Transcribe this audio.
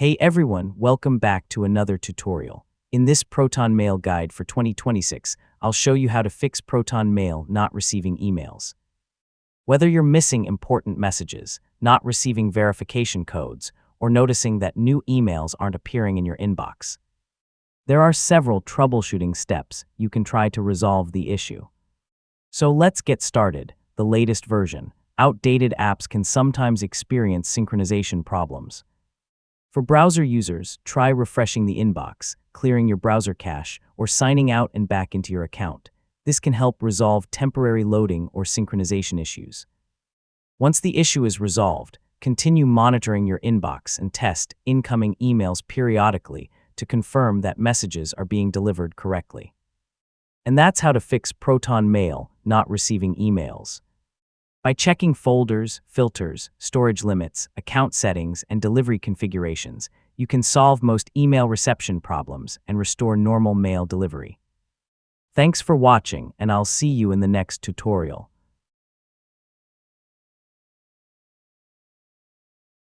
Hey everyone, welcome back to another tutorial. In this Proton Mail guide for 2026, I'll show you how to fix Proton Mail not receiving emails. Whether you're missing important messages, not receiving verification codes, or noticing that new emails aren't appearing in your inbox, there are several troubleshooting steps you can try to resolve the issue. So let's get started. The latest version. Outdated apps can sometimes experience synchronization problems. For browser users, try refreshing the inbox, clearing your browser cache, or signing out and back into your account. This can help resolve temporary loading or synchronization issues. Once the issue is resolved, continue monitoring your inbox and test incoming emails periodically to confirm that messages are being delivered correctly. And that's how to fix Proton Mail not receiving emails. By checking folders, filters, storage limits, account settings, and delivery configurations, you can solve most email reception problems and restore normal mail delivery. Thanks for watching, and I'll see you in the next tutorial.